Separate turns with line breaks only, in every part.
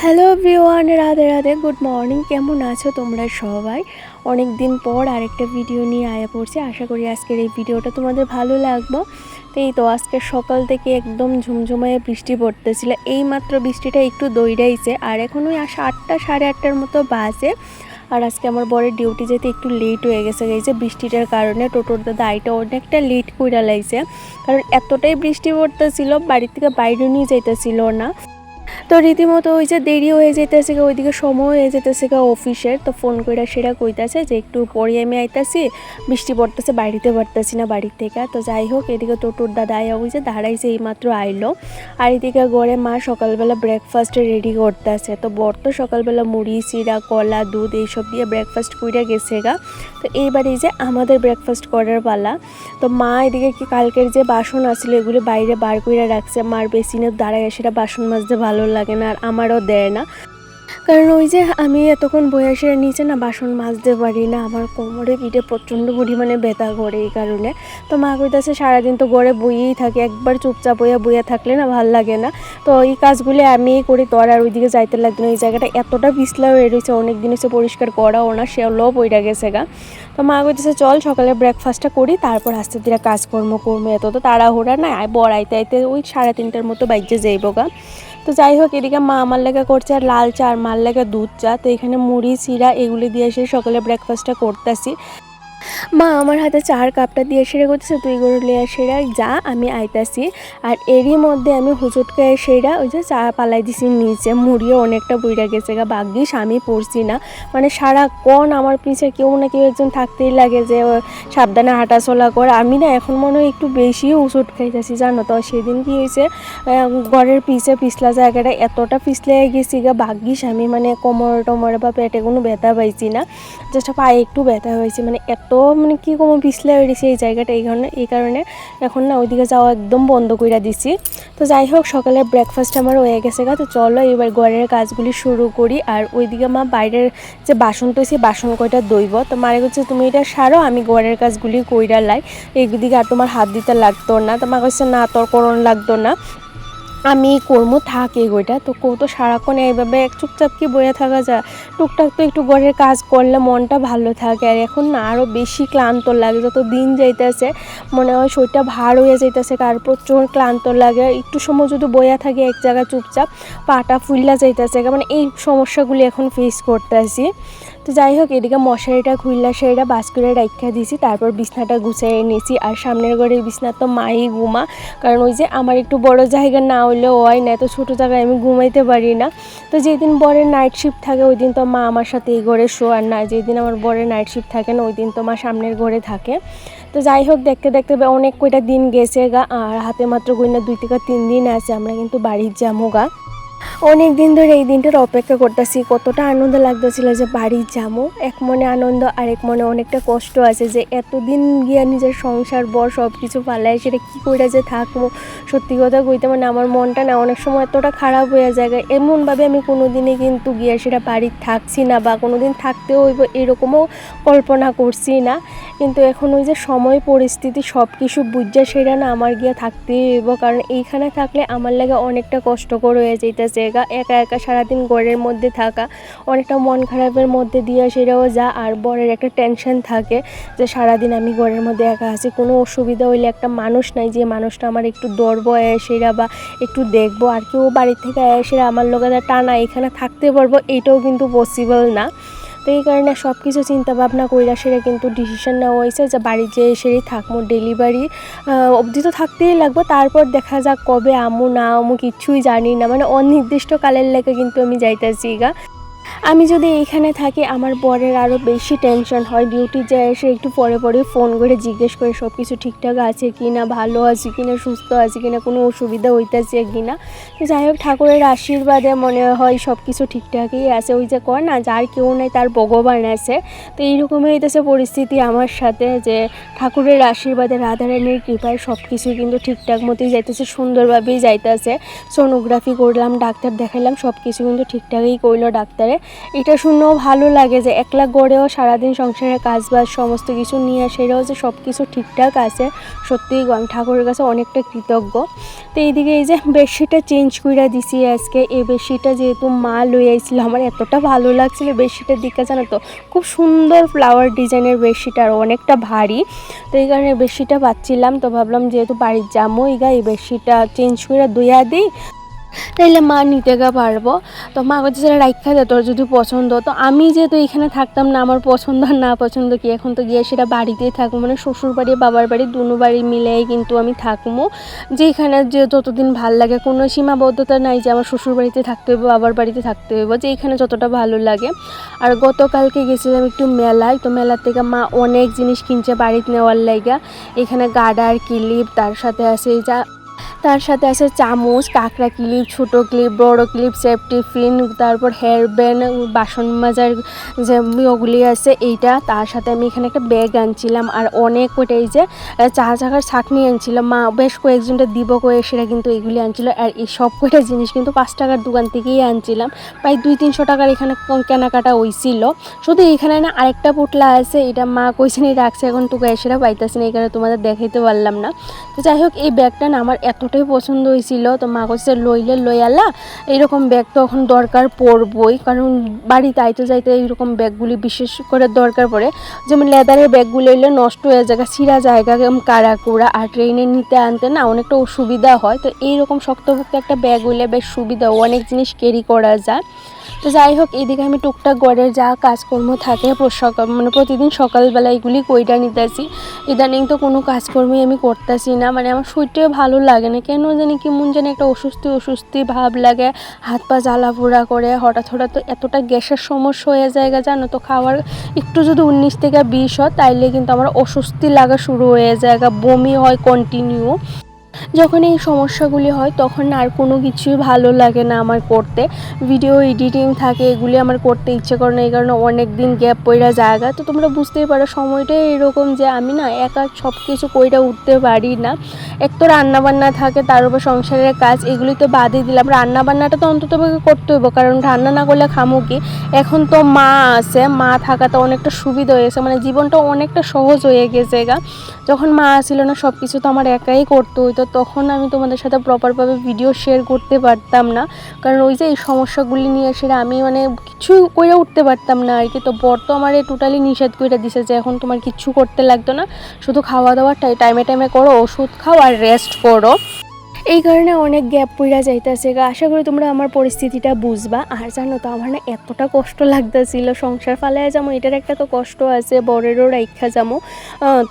Hello everyone, Radhe Radhe, good morning. কেমন আছো তোমরা সবাই? অনেক দিন পর আরেকটা ভিডিও নিয়ে আয়া পড়ছি। আশা করি আজকের এই ভিডিওটা তোমাদের ভালো লাগবে। তো এই তো আজকে সকাল থেকে একদম ঝুমঝুমায় বৃষ্টি পড়তেছিল। এইমাত্র বৃষ্টিটা একটু দৌড়াইছে আর এখন ওই 8টা সাড়ে 8টার মতো বাজে। আর আজকে আমার বরের ডিউটি যেতে একটু লেট হয়ে গেছে। এই যে বৃষ্টিটার কারণে টোটোর দাদা আইটা অনেকটা লেট করে লাইছে, কারণ এতটাই বৃষ্টি পড়তেছিল বাড়ির থেকে বাইরে নিয়ে যাইতেছিল না। তো রীতিমতো ওই যে দেরি হয়ে যেতেছে, ওইদিকে সময় হয়ে যেতেছে অফিসের। তো ফোন করে সেটা কইতাছে যে একটু পরে আমি আইতাছি, বৃষ্টি পড়তেছে, বাড়িতে পারতেছি না বাড়ির থেকে। তো যাই হোক, এদিকে টোটোর দাদা আয়া ওই যে দাঁড়াইছে, এইমাত্র আইলো। আর এদিকে ঘরে মা সকালবেলা ব্রেকফাস্ট রেডি করতেছে। তো বর তো সকালবেলা মুড়ি, চিড়া, কলা, দুধ এইসব দিয়ে ব্রেকফাস্ট কইরা গেছে গা। তো এইবার এই যে আমাদের ব্রেকফাস্ট করার পালা। তো মা এদিকে কি কালকের যে বাসন আছিল এগুলি বাইরে বার করে রাখছে। মার বেসিনের দাঁড়ায় সেটা বাসন মাজতে ভালো লাগে না, আর আমারও দেয় না, কারণ ওই যে আমি এতক্ষণ বয়সের নিচে না বাসন মাজতে পারি না, আমার কোমরে পিঠে প্রচণ্ড পরিমাণে ব্যথা করে এই কারণে। তো মা কইতাছে সারাদিন তো ঘরে বইয়েই থাকে, একবার চুপচাপ বইয়া থাকলে না ভাল লাগে না। তো এই কাজগুলি আমিই করি, তো আর ওইদিকে যাইতে লাগতো না। এই জায়গাটা এতটা পিছলা হয়ে রয়েছে, অনেক দিন হচ্ছে পরিষ্কার করাও না, সেও পইরা গেছে গা। তো মা কইতেছে চল সকালে ব্রেকফাস্টটা করি, তারপর আস্তে ধীরে কাজকর্ম করবো, এত তো তাড়াহুড়া না। বর আইতে আইতে ওই 3:30টার মতো বাইজে যাইবো গা। তো যাই হোক, এদিকে মা আমার লেগে করছে আর লাল চা, আর মার লেগে দুধ চা। তো এখানে মুড়ি, চিড়া এগুলি দিয়ে এসে সকালে ব্রেকফাস্টটা করতেছি। মা আমার হাতে চার কাপটা দিয়ে সেরে করতেছে, তুই গরুলে সেরা যা, আমি আইতাছি। আর এরই মধ্যে আমি হুচুটকে সেরা ওই যে চা পালাই দিছি নিচে, মুড়িও অনেকটা বইরা গেছে গা। ভাগ্যিস আমি পড়ছি না, মানে সারাক্ষণ আমার পিছে কেউ না কেউ একজন থাকতেই লাগে যে সাবধানে হাঁটাচলা করে। আমি না এখন মনে হয় একটু বেশি হুচুট খাইতেছি জানো। তো সেদিন কি হয়েছে, ঘরের পিছে পিছলা জায়গাটা এতটা পিছলে গেছি গা, ভাগ্যিস আমি মানে কোমর টমর বা পেটে কোনো ব্যথা পাইছি না, জাস্ট পায়ে একটু ব্যথা হয়েছে। মানে এত মানে কি কোনো পিছলে হয়ে গেছে এই জায়গাটা, এই কারণে এখন না ওইদিকে যাওয়া একদম বন্ধ করে দিছি। তো যাই হোক, সকালের ব্রেকফাস্ট আমার হয়ে গেছে গা। তো চলো এবার ঘরের কাজগুলি শুরু করি। আর ওইদিকে মা বাইরের যে বাসন তৈছি বাসন কয়টা দইব। তো মারে করছে তুমি এটা সারো, আমি ঘরের কাজগুলি কইরা লাই, এইদিকে আর তোমার হাত দিতে লাগতো না। তো মা কাছে না, তোর করণ লাগতো না, আমি কর্ম থাকি ওইটা। তো তো সারাক্ষণ এইভাবে চুপচাপ কি বয়ে থাকা যায়? টুকটাক তো একটু ঘরের কাজ করলে মনটা ভালো থাকে। আর এখন না আরও বেশি ক্লান্ত লাগে, যত দিন যাইতেছে মনে হয় শরীরটা ভার হয়ে যাইতেছে, আর প্রচুর ক্লান্ত লাগে। একটু সময় যদি বয়ে থাকে এক জায়গায় চুপচাপ, পাটা ফুললা যাইতেছে, মানে এই সমস্যাগুলি এখন ফেস করতেছি। তো যাই হোক, এদিকে মশারিটা খুললা সেটা বাস করে রাখা দিয়েছি, তারপর বিছনাটা গুছিয়ে নিয়েছি। আর সামনের ঘরের বিছনা তো মাই ঘুমা, কারণ ওই যে আমার একটু বড় জায়গা না হইলেও হয় না, এত ছোটো জায়গায় আমি ঘুমাইতে পারি না। তো যেদিন বরের নাইট শিফট থাকে ওই দিন তো মা আমার সাথে এই ঘরে শো, আর না যেদিন আমার বরের নাইট শিফট থাকে না ওই দিন তো মা সামনের ঘরে থাকে। তো যাই হোক, দেখতে দেখতে অনেক কয়টা দিন গেছে গা, আর হাতে মাত্র গইনা 2 থেকে 3 দিন আছে, আমরা কিন্তু বাড়ির যাবো গা। অনেক দিন ধরে এই দিনটার অপেক্ষা করতেছি। কতটা আনন্দ লাগতেছিল যে বাড়ি যাবো, এক মনে আনন্দ আর এক মনে অনেকটা কষ্ট আছে যে এতদিন গিয়া নিজের সংসার বর সব কিছু পালায় সেটা কী করে যে থাকবো। সত্যি কথা কইতে মানে আমার মনটা না অনেক সময় এতটা খারাপ হয়ে যায়, এমনভাবে আমি কোনো দিনই কিন্তু গিয়া সেটা বাড়ির থাকছি না, বা কোনো দিন থাকতেও হইব এরকমও কল্পনা করছি না। কিন্তু এখন ওই যে সময় পরিস্থিতি সব কিছু বুঝা সেটা না আমার গিয়া থাকতেই হইব, কারণ এইখানে থাকলে আমার লাগে অনেকটা কষ্টকর হয়ে যাইতেছে। একা একা সারাদিন ঘরের মধ্যে থাকা অনেকটা মন খারাপের মধ্যে দিয়ে সেটাও যা। আর বরের একটা টেনশন থাকে যে সারাদিন আমি ঘরের মধ্যে একা আছি, কোনো অসুবিধা হইলে একটা মানুষ নাই যে মানুষটা আমার একটু ধরবো এসেরা বা একটু দেখবো, আর কেউ বাড়ির থেকে এসেরা আমার লোকে টানা এখানে থাকতে পারবো, এইটাও কিন্তু পসিবল না। তো এই কারণে সব কিছু চিন্তা ভাবনা কইরা সেটা কিন্তু ডিসিশন নেওয়া হয়েছে যে বাড়ি যেয়ে সেরেই থাকবো, ডেলিভারি অবধি তো থাকতেই লাগবো, তারপর দেখা যাক কবে আমু না আমু কিচ্ছুই জানি না, মানে অনির্দিষ্ট কালের লেগে কিন্তু আমি যাইতেছি গা। আমি যদি এইখানে থাকি আমার বরের আরও বেশি টেনশন হয়, ডিউটি যায় এসে একটু পরে পরে ফোন করে জিজ্ঞেস করে সব কিছু ঠিকঠাক আছে কি না, ভালো আছে কি না, সুস্থ আছে কি না, কোনো অসুবিধা হইতেছে কি না। তো যাই হোক, ঠাকুরের আশীর্বাদে মনে হয় সব কিছু ঠিকঠাকই আছে। ওই যে কয় না, যার কেউ নেই তার ভগবান আছে। তো এইরকমই হইতেছে পরিস্থিতি আমার সাথে, যে ঠাকুরের আশীর্বাদে রাধারানীর কৃপায় সব কিছুই কিন্তু ঠিকঠাক মতোই যাইতেছে, সুন্দরভাবেই যাইতেছে। সোনোগ্রাফি করলাম, ডাক্তার দেখাইলাম, সব কিছু কিন্তু ঠিকঠাকই করলো ডাক্তারে। এটা শুনেও ভালো লাগে যে একলা গড়েও সারাদিন সংসারের কাজবাজ সমস্ত কিছু নিয়ে সেটাও যে সব কিছু ঠিকঠাক আছে। সত্যিই আমি ঠাকুরের কাছে অনেকটা কৃতজ্ঞ। তো এইদিকে এই যে বেডশিটটা চেঞ্জ করে দিছি আজকে। এই বেডশিটটা যেহেতু মা লই আইছিল, আমার এতটা ভালো লাগছিল বেডশিটের দিকে, জানো তো খুব সুন্দর ফ্লাওয়ার ডিজাইনের বেডশিট আর অনেকটা ভারী। তো এই কারণে বেডশিটটা পাচ্ছিলাম, তো ভাবলাম যেহেতু বাড়ির যাবো এই বেডশিটটা চেঞ্জ করে ধুইয়া দিই, তাইলে মা নিতে গা পারবো। তো মা কাছে যারা রাখা যায় তোর যদি পছন্দ, তো আমি যেহেতু এখানে থাকতাম না, আমার পছন্দ আর না পছন্দ কি, এখন তো গিয়ে সেটা বাড়িতেই থাকবো, মানে শ্বশুর বাড়ি বাবার বাড়ি দুনো বাড়ি মিলেই কিন্তু আমি থাকবো। যেখানে যে যতদিন ভাল লাগে, কোনো সীমাবদ্ধতা নাই যে আমার শ্বশুর বাড়িতে থাকতে হইব বাবার বাড়িতে থাকতে হইব, যে এখানে যতটা ভালো লাগে। আর গতকালকে গেছিলাম একটু মেলায়, তো মেলার থেকে মা অনেক জিনিস কিনছে বাড়িতে নেওয়ার লাইগা। এখানে গার্ডার ক্লিপ, তার সাথে আছে চামচ, কাঁকড়া ক্লিপ, ছোটো ক্লিপ, বড় ক্লিপ, সেফটি পিন, তারপর হেয়ার ব্যান্ড, বাসন মাজার যে ওগুলি আছে এইটা। তার সাথে আমি এখানে একটা ব্যাগ আনছিলাম আর অনেক ওইটাই যে চা চাকার ছাঁকনি আনছিলাম। মা বেশ কয়েকজনটা দিব কয়ে সেটা কিন্তু এগুলি আনছিল। আর এই সব কয়টা জিনিস কিন্তু 5 টাকার দোকান থেকেই আনছিলাম। প্রায় 200-300 টাকার এখানে কেনাকাটা হয়েছিল। শুধু এখানে না আরেকটা পুটলা আছে, এটা মা কইছে নি রাখছে, এখন তোকে সেটা পাইতেছি না, এই কারণে তোমাদের দেখাইতে পারলাম না। তো যাই হোক, এই ব্যাগটা না আমার এতটাই পছন্দ হয়েছিল, তো মা কইছে লই আলা, এইরকম ব্যাগ তো এখন দরকার পড়বই, কারণ বাড়িতে আইতে যাইতে এইরকম ব্যাগগুলি বিশেষ করে দরকার পড়ে। যেমন লেদারের ব্যাগগুলো হইলে নষ্ট হয়ে যায়, ছিঁড়া জায়গা কাড়া কুড়া, আর ট্রেনে নিতে আনতে না অনেকটা অসুবিধা হয়। তো এইরকম শক্তপোক্ত একটা ব্যাগ হইলে বেশ সুবিধা, অনেক জিনিস ক্যারি করা যায়। তো যাই হোক, এদিকে আমি টুকটাক ঘরের যা কাজকর্ম থাকে মানে প্রতিদিন সকালবেলা এগুলি কইরা নিতেছি। ইদানিং তো কোনো কাজকর্মই আমি করতেছি না, মানে আমার শরীরটাও ভালো লাগে না, কেন জানি কেমন জানি একটা অসুস্থি ভাব লাগে, হাত পা জ্বালা পোড়া করে, হঠাৎ তো এতটা গ্যাসের সমস্যা হয়ে যায় জানো তো। খাওয়ার একটু যদি 19 থেকে 20 হয় তাইলে কিন্তু আমার অস্বস্তি লাগা শুরু হয়ে যায়, বমি হয় কন্টিনিউ। যখন এই সমস্যাগুলি হয় তখন আর কোনো কিছুই ভালো লাগে না আমার করতে। ভিডিও এডিটিং থাকে, এগুলি আমার করতে ইচ্ছে করে না, এই কারণে অনেক দিন গ্যাপ পড়া জায়গা। তো তোমরা বুঝতেই পারো সময়টাই এরকম যে আমি না একা সব কিছু কইরা উঠতে পারি না। এক তো রান্নাবান্না থাকে, তার উপর সংসারের কাজ, এগুলি তো বাদই দিলাম। রান্নাবান্নাটা তো অন্তত করতে হইব, কারণ রান্না না করলে খামো কি। এখন তো মা আছে, মা থাকাতে অনেকটা সুবিধা হয়েছে, মানে জীবনটা অনেকটা সহজ হয়ে গেছে যখন মা ছিল না সব কিছু তো আমার একাই করতে হইতো, তখন আমি তোমাদের সাথে প্রপারভাবে ভিডিও শেয়ার করতে পারতাম না, কারণ ওই যে এই সমস্যাগুলি নিয়ে সেটা আমি মানে কিছু করে উঠতে পারতাম না আর কি। তো বর তো আমার টোটালি নিষেধ করে দিছে যে এখন তোমার কিচ্ছু করতে লাগতো না, শুধু খাওয়া দাওয়া টাইমে করো, ওষুধ খাও আর রেস্ট করো। এই কারণে অনেক গ্যাপ পড়া যাইতেছে আশা করি তোমরা আমার পরিস্থিতিটা বুঝবা। আর জানো তো আমার না এতটা কষ্ট লাগতেছিল, সংসার ফালায় যাবো এটার একটা তো কষ্ট আছে, বরেরও রাইখা যাবো,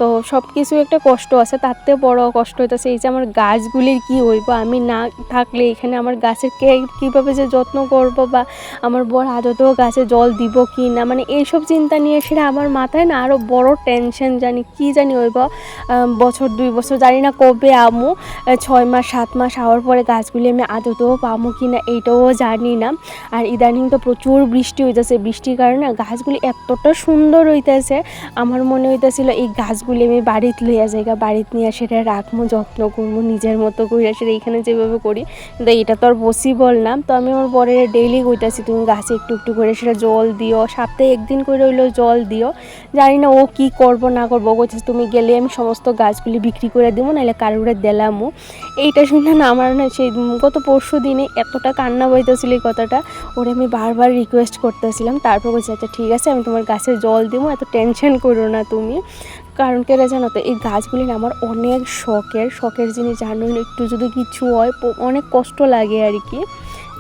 তো সব কিছু একটা কষ্ট আছে, তাতে বড় কষ্ট হইতেছে এই যে আমার গাছগুলির কি হইব, আমি না থাকলে এখানে আমার গাছের কীভাবে যে যত্ন করব, বা আমার বর আদতেও গাছে জল দিব কি না, মানে এইসব চিন্তা নিয়ে সেটা আমার মাথায় না আরও বড় টেনশন, জানি হইব বছর 2 বছর জানি না কবে আমু, 6 মাস 7 মাস হওয়ার পরে গাছগুলি আমি আদতেও পাবো কি না এইটাও জানি না। আর ইদানিং তো প্রচুর বৃষ্টি হইতেছে, বৃষ্টির কারণে গাছগুলি এতটা সুন্দর হইতেছে, আমার মনে হইতেছিল এই গাছগুলি আমি বাড়িতে লইয়া যাই, বাড়িতে নিয়ে সেটা রাখবো, যত্ন করবো নিজের মতো করে, সেটা এখানে যেভাবে করি, কিন্তু এটা তো আর পসিবল না। তো আমি আমার বরের ডেইলি কইতাছি তুমি গাছে একটু একটু করে সেটা জল দিও, সপ্তাহে 1 দিন করে হইলেও জল দিও। জানি না ও কি করবো না করবো, কইতেছে তুমি গেলে আমি সমস্ত গাছগুলি বিক্রি করে দিব, নাহলে কারুরে দিলামও। এইটা শুনে না আমার না সেই গত পরশু দিনে এতটা কান্না বইতেছিল এই কথাটা, ওরে আমি বারবার রিকোয়েস্ট করতেছিলাম। তারপর বলছে আচ্ছা ঠিক আছে আমি তোমার গাছে জল দিব, এত টেনশন করো না তুমি। কারণ কেন জানো তো, এই গাছগুলি না আমার অনেক শখের জিনিস, জানো একটু যদি কিছু হয় অনেক কষ্ট লাগে আর কি।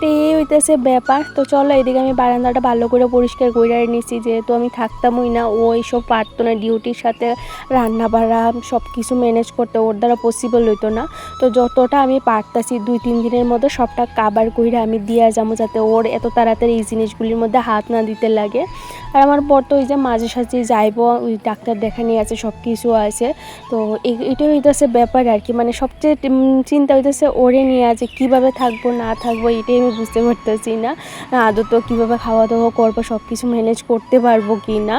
তো এই হইতেছে ব্যাপার। তো চলো এদিকে আমি বারান্দাটা ভালো করে পরিষ্কার করে নিছি, যেহেতু আমি থাকতামই না, ও এইসব পারতো না, ডিউটির সাথে রান্না বাড়া সব কিছু ম্যানেজ করতে ওর দ্বারা পসিবল হইতো না। তো যতটা আমি পারতাছি 2-3 দিনের মধ্যে সবটা কাবার কইরা আমি দিয়া যাবো, যাতে ওর এত তাড়াতাড়ি এই জিনিসগুলির মধ্যে হাত না দিতে লাগে। আর আমার বর তো ওই যে মাঝে সাঝে যাইবো, ওই ডাক্তার দেখানি আছে, সব কিছু আছে। তো এটা হইতেছে ব্যাপার আর কি, মানে সবচেয়ে চিন্তা হইতেছে ওরে নিয়ে যে কীভাবে থাকবো না থাকবো, এটাই আমি বুঝতে পারতেছি না, আদৌ কীভাবে খাওয়া দাওয়া করবো, সব কিছু ম্যানেজ করতে পারবো কি না।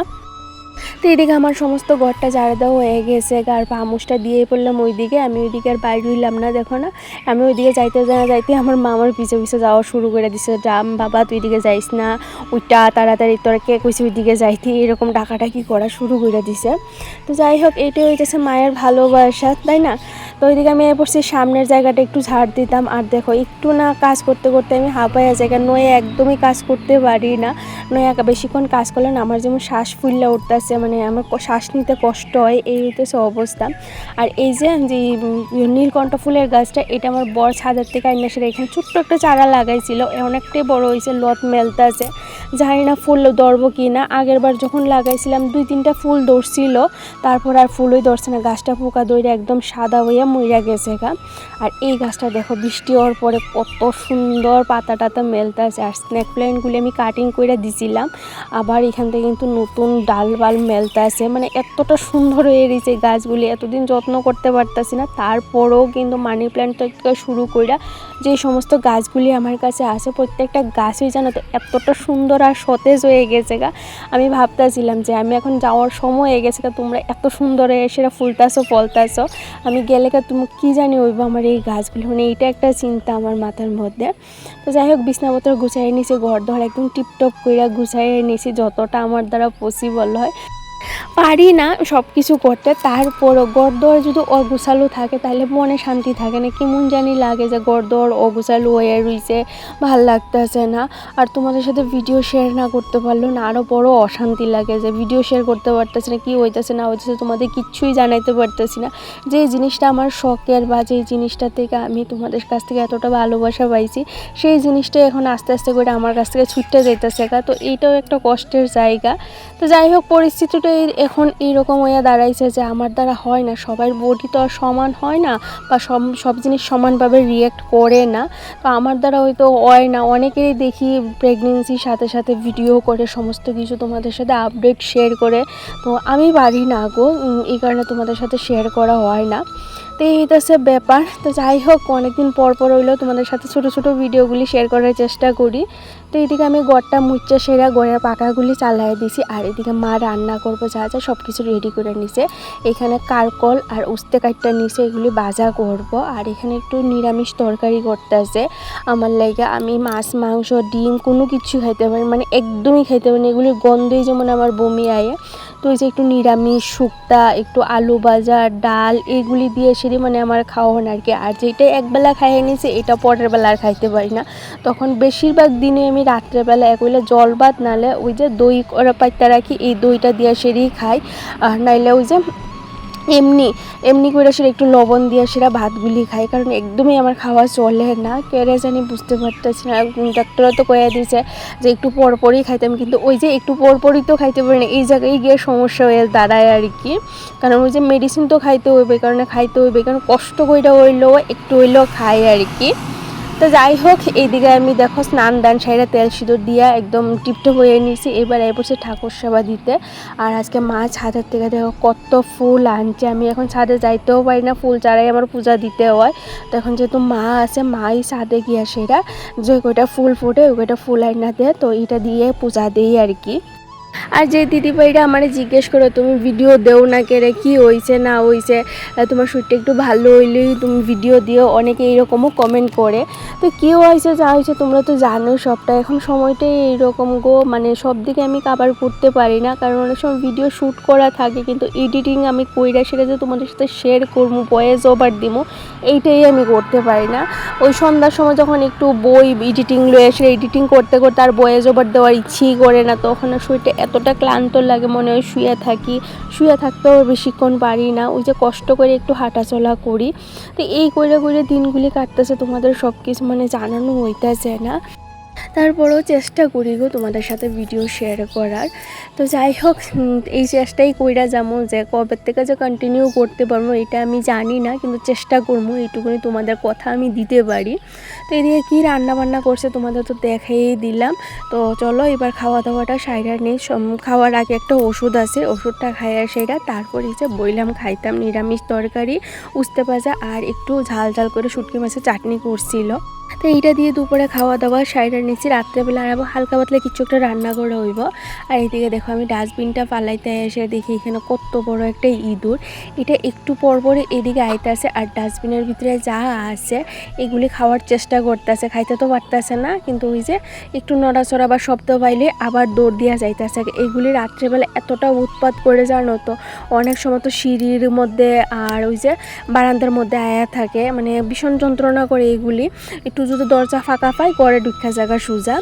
তো এদিকে আমার সমস্ত ঘরটা ঝাড় দেওয়া হয়ে গেছে, আর পামুসটা দিয়ে পড়লাম ওইদিকে। আমি ওইদিকে আর বাইরে হইলাম না, দেখো না আমি ওইদিকে যাইতে আমার মামার পিছে পিছে যাওয়া শুরু করে দিছে। যাম বাবা তুই এদিকে যাইস না, ওইটা তাড়াতাড়ি তোরা কে কইছে ওইদিকে যাইতি, এরকম ডাকাডাকি করা শুরু করে দিছে। তো যাই হোক এইটাই হইতেছে মায়ের ভালোবাসা, তাই না? তো ওইদিকে আমি পড়ছি সামনের জায়গাটা একটু ঝাড় দিতাম, আর দেখো একটু না কাজ করতে করতে আমি হাঁপাইয়া জায়গা নয়ে একদমই কাজ করতে পারি না। নয় বেশিক্ষণ কাজ করলে না আমার যেমন শ্বাস ফুললে উঠতেছে, মানে আমার শ্বাস নিতে কষ্ট হয়, এই হইতেছে অবস্থা। আর এই যে নীলকণ্ঠ ফুলের গাছটা, এটা আমার বর ছাদের থেকে আইনা সেটা এখানে ছোট্ট একটা চারা লাগাইছিল, অনেকটাই বড় হয়েছে, লত মেলতেছে। জানি না ফুল ধরবো কি না। আগের বার যখন লাগাইছিলাম 2-3টা ফুল ধরছিল, তারপর আর ফুলই ধরছে না, গাছটা পোকা দইরে একদম সাদা হইয়া মইরা গেছে গা। আর এই গাছটা দেখো বৃষ্টি হওয়ার পরে কত সুন্দর পাতা টাতা মেলতেছে। আর স্নেক প্ল্যান্টগুলি আমি কাটিং করে দিছিলাম, আবার এখান থেকে কিন্তু নতুন ডাল বাল মেলতেছে, মানে এতটা সুন্দর হয়ে রয়েছে গাছগুলি। এতদিন যত্ন করতে পারতাছি না, তারপরেও কিন্তু মানি প্ল্যান্ট থেকে শুরু করে যে সমস্ত গাছগুলি আমার কাছে আছে প্রত্যেকটা গাছই জানো তো এতটা সুন্দর আর সতেজ হয়ে গেছে গা। আমি ভাবতেছিলাম যে আমি এখন যাওয়ার সময় হয়ে গেছে গা, তোমরা এত সুন্দর হয়ে সেটা ফুলতাছো ফলতাছো, আমি গেলে গা তুমি কী জানি হইব আমার এই গাছগুলি, মানে এইটা একটা চিন্তা আমার মাথার মধ্যে। তো যাই হোক বিছনাপত্র গুছাইয়ে নিয়েছি, ঘর ধর একদম টিপটপ করে গুছাইয়ে নিয়েছি যতটা আমার দ্বারা পসিবল হয়। পারি না সব কিছু করতে, তারপরও গড়দর যদি অগুছালো থাকে তাহলে মনে শান্তি থাকে না, কেমন জানি লাগে যে গড়দর অগুছালো হয়ে রয়েছে, ভাল লাগতেছে না। আর তোমাদের সাথে ভিডিও শেয়ার না করতে পারলো না আরও বড় অশান্তি লাগে, যে ভিডিও শেয়ার করতে পারতেছি না, কী হইতেছে না হইতেছে তোমাদের কিচ্ছুই জানাইতে পারতেছি না। যে জিনিসটা আমার শখের বা যে জিনিসটা থেকে আমি তোমাদের কাছ থেকে এতটা ভালোবাসা পাইছি, সেই জিনিসটা এখন আস্তে আস্তে করে আমার কাছ থেকে ছুটতে যাইতেছে। তো এইটাও একটা কষ্টের জায়গা। তো যাই হোক পরিস্থিতিটা এখন এইরকম হয়ে দাঁড়াইছে যে আমার দ্বারা হয় না, সবার বডি তো আর সমান হয় না, বা সব জিনিস সমানভাবে রিয়্যাক্ট করে না। তো আমার দ্বারা হয়তো হয় না, অনেকেরই দেখি প্রেগনেন্সির সাথে সাথে ভিডিও করে সমস্ত কিছু তোমাদের সাথে আপডেট শেয়ার করে, তো আমি পারি না গো, এই কারণে তোমাদের সাথে শেয়ার করা হয় না। তো এই হইতেছে ব্যাপার। তো যাই হোক অনেকদিন পর হইলেও তোমাদের সাথে ছোটো ছোটো ভিডিওগুলি শেয়ার করার চেষ্টা করি। তো এইদিকে আমি গড়টা মুচ্চা সেরা গড়ের পাকাগুলি চালাই দিছি, আর এদিকে মা রান্না করবো যা যা সব কিছু রেডি করে নিছে। এখানে কারকল আর উস্তে কাটটা নিছে, এগুলি ভাজা করব। আর এখানে একটু নিরামিষ তরকারি করতে আছে আমার লাগে। আমি মাছ মাংস ডিম কোনো কিছু খাইতে পারি, মানে একদমই খাইতে পারি না, এগুলির গন্ধই যেমন আমার বমি আয়ে। তো এই যে একটু নিরামিষ শুক্তা, একটু আলু ভাজা, ডাল, এগুলি দিয়ে সেরে মানে আমার খাওয়া হয় আর কি। আর যেটা একবেলা খাইয়ে নিয়েছে এটা পরের বেলা আর খাইতে পারি না, তখন বেশিরভাগ দিনে আমি রাত্রেবেলা একবেলা জল ভাত, নাহলে ওই যে দই করে পাইতে রাখি, এই দইটা দিয়ে সেরেই খাই। আর নাইলে ওই যে এমনি করে সেটা একটু লবণ দিয়ে সেটা ভাতগুলি খাই, কারণ একদমই আমার খাওয়া চলে না, কেড়ে জানি বুঝতে পারতেছি না। ডাক্তাররা তো কয়ে দিয়েছে যে একটু পরপরই খাইতাম, কিন্তু ওই যে একটু পরপরই তো খাইতে পারি না, এই জায়গায় গিয়ে সমস্যা হয়ে দাঁড়ায় আর কি। কারণ ওই যে মেডিসিন তো খাইতে হইবে, কারণ কষ্ট কইরা হইলেও একটু হইলেও খাই আর কি। তো যাই হোক এইদিকে আমি দেখো স্নান দান সাইরা তেল সিঁদুর দিয়া একদম টিপটপ হয়ে নিয়েছি, এবার বসে ঠাকুর সেবা দিতে। আর আজকে মা ছাদের থেকে দেখো কত ফুল আনছে, আমি এখন ছাদে যাইতেও পারি না, ফুল চারাই আমার পূজা দিতে হয়। তো এখন যেহেতু মা আছে, মাই ছাদে গিয়া সেরা যে কয়টা ফুল ফুটে ওই কয়টা ফুল আইনা দেয়, তো এটা দিয়ে পূজা দিই আর কি। আর যে দিদিভাইরা আমার জিজ্ঞেস করে তুমি ভিডিও দেও না কেরে, কি হয়েছে না হয়েছে, তোমার শ্যুটটা একটু ভালো হইলেই তুমি ভিডিও দিও, অনেকে এইরকমও কমেন্ট করে। তো কী হয়েছে যা হয়েছে তোমরা তো জানোই সবটা, এখন সময়টাই এইরকম গো, মানে সব দিকে আমি কাভার করতে পারি না, কারণ অনেক সময় ভিডিও শ্যুট করা থাকে কিন্তু এডিটিং আমি কইরা সেটা যে তোমাদের সাথে শেয়ার করবো, ভয়েস ওভার দিবো, এইটাই আমি করতে পারি না। ওই সন্ধ্যার সময় যখন একটু বই এডিটিং লয়ে এসে এডিটিং করতে করতে আর ভয়েস ওভার দেওয়ার ইচ্ছেই করে না, তখন আর শরীরটা এতটা ক্লান্ত লাগে, মনে হয় শুয়ে থাকতেও বেশিক্ষণ পারি না, ওই যে কষ্ট করে একটু হাঁটাচলা করি। তো এই করে দিনগুলি কাটতেছে, তোমাদের সব কিছু মানে জানানো হইতেছে না, তারপরেও চেষ্টা করি গো তোমাদের সাথে ভিডিও শেয়ার করার। তো যাই হোক এই চেষ্টাই কইরা যাবো, যে কবে থেকে যে কন্টিনিউ করতে পারবো এটা আমি জানি না, কিন্তু চেষ্টা করবো এইটুকুনি তোমাদের কথা আমি দিতে পারি। তো এদিকে কী রান্নাবান্না করছে তোমাদের তো দেখাই দিলাম। তো চলো এবার খাওয়া দাওয়াটা সাইরা নেই, খাওয়ার আগে একটা ওষুধ আছে, ওষুধটা খাইয়া সেরা তারপরে যে বইলাম খাইতাম নিরামিষ তরকারি, উস্তে ভাজা আর একটু ঝাল ঝাল করে শুটকি মাছের চাটনি করছিল। তো এইটা দিয়ে দুপুরে খাওয়া দাওয়া সাইডার নিচ্ছি। রাত্রেবেলা আর হালকা পাতলা কিছু একটা রান্না করে হইব। আর এইদিকে দেখো আমি ডাস্টবিনটা ফালাইতে এসে দেখি এখানে কত বড় একটা ইঁদুর। এটা একটু পরপরই এদিকে আইতাছে আর ডাস্টবিনের ভিতরে যা আছে এগুলি খাওয়ার চেষ্টা করতেছে, খাইতে তো পারতেছে না, কিন্তু ওই যে একটু নড়াচড়া বা শব্দ পাইলে আবার দৌড় দিয়া যাইতেছে। এগুলি রাত্রেবেলা এতটা উৎপাত করে জানো তো, অনেক সময় তো সিঁড়ির মধ্যে আর ওই যে বারান্দার মধ্যে আয়া থাকে, মানে ভীষণ যন্ত্রণা করে এগুলি। একটু যদি দরজা ফাঁকা পাই করে ঢুকা জায়গা সোজা।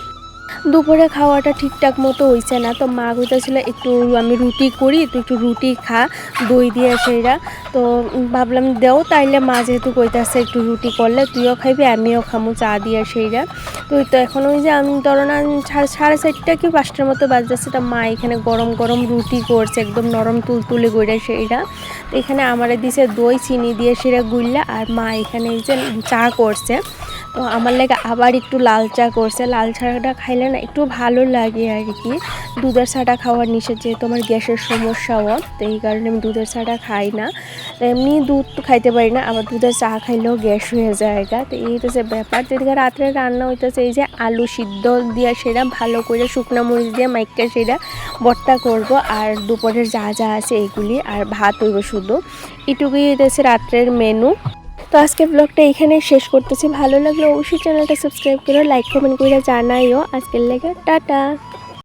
দুপুরে খাওয়াটা ঠিকঠাক মতো হয়েছে না, তো মা কইতেছিল একটু আমি রুটি করি, তুই একটু রুটি খা দই দিয়ে সেইরা। তো ভাবলাম দেও তাইলে, মা যেহেতু কইতাছে একটু রুটি করলে তুইও খাইবি আমিও খামু চা দিয়ে সেইরা। তো তো এখন ওই যে আমি ধরো না 4:30 কি 5টার মতো বাজতেছে, তা মা এখানে গরম গরম রুটি করছে একদম নরম তুলতুলে গইরা সেইরা। তো এখানে আমারে দিছে দই চিনি দিয়ে সেরা গুললা, আর মা এখানে এই যে চা করছে। তো আমার লাগে আবার একটু লাল চা করছে। লাল চাটা খাইলে না একটু ভালো লাগে আর কি। দুধের চাটা খাওয়ার নিষেধ, যেহেতু আমার গ্যাসের সমস্যাও, তো এই কারণে আমি দুধের চাটা খাই না। এমনি দুধ তো খাইতে পারি না, আবার দুধের চা খাইলেও গ্যাস হয়ে যায়। তো এই হচ্ছে ব্যাপার। তো এদিকে রাত্রে রান্না হইতেছে এই যে আলু সিদ্ধ দিয়ে সেটা ভালো করে শুকনো মরিচ দিয়ে মাইকা সেটা ভর্তা করব, আর দুপুরের যা যা আছে এগুলি, আর ভাত হইব শুধু। এটুকুই হইতেছে রাত্রের মেনু। তো আজকে ব্লগটা এখানে শেষ করতেছি। ভালো লাগলে অবশ্যই চ্যানেলটা সাবস্ক্রাইব করো, লাইক কমেন্ট করে জানাইও। আজকের লেগে টাটা।